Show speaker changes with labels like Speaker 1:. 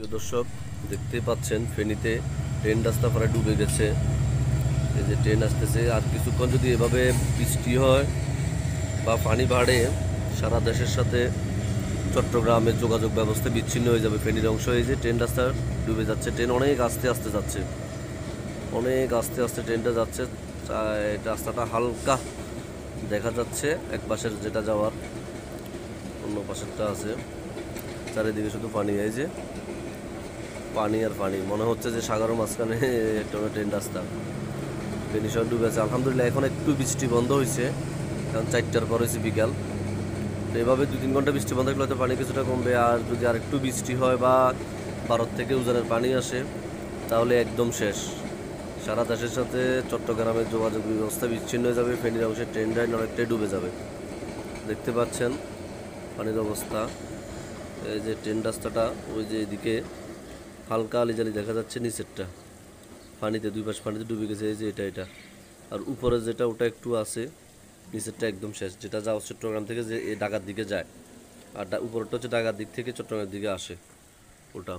Speaker 1: প্রিয় দর্শক, দেখতেই পাচ্ছেন ফেনীতে ট্রেন রাস্তা প্রায় ডুবে গেছে। এই যে ট্রেন আসতেছে, আর কিছুক্ষণ যদি এভাবে বৃষ্টি হয় বা পানি বাড়ে, সারা দেশের সাথে চট্টগ্রামের যোগাযোগ ব্যবস্থা বিচ্ছিন্ন হয়ে যাবে। ফেনীর অংশ এই যে ট্রেন রাস্তা ডুবে যাচ্ছে। ট্রেন অনেক আস্তে আস্তে যাচ্ছে, অনেক আস্তে আস্তে ট্রেনটা যাচ্ছে। রাস্তাটা হালকা দেখা যাচ্ছে, এক পাশের যেটা যাওয়ার, অন্য পাশেরটা আছে। চারিদিকে শুধু পানি, এই যে পানি আর পানি, মনে হচ্ছে যে সাগরের মাঝখানে একটা ট্রেন রাস্তা। ফেনী শহর ডুবে আছে। আলহামদুলিল্লাহ এখন একটু বৃষ্টি বন্ধ হয়েছে, কারণ 4টার পর হয়েছে বিকাল। তো এভাবে 2-3 ঘন্টা বৃষ্টি বন্ধ থাকলে হয়তো পানি কিছুটা কমবে। আর যদি আর একটু বৃষ্টি হয় বা ভারত থেকে উজানের পানি আসে, তাহলে একদম শেষ। সারা দেশের সাথে চট্টগ্রামের যোগাযোগ ব্যবস্থা বিচ্ছিন্ন হয়ে যাবে। ফেনীর অংশে ট্রেন লাইন অনেকটাই ডুবে যাবে। দেখতে পাচ্ছেন পানির অবস্থা। এই যে ট্রেন রাস্তাটা, ওই যে এদিকে হালকা আলিজালি দেখা যাচ্ছে, নিচেরটা পানিতে, দুই পাশ পানিতে ডুবে গেছে। এই যে এটা আর উপরে যেটা, ওটা একটু আছে। নিচেরটা একদম শেষ, যেটা যাও চট্টগ্রাম থেকে যে ঢাকার দিকে যায়। আর উপরেরটা হচ্ছে ঢাকার দিক থেকে চট্টগ্রামের দিকে আসে ওটা।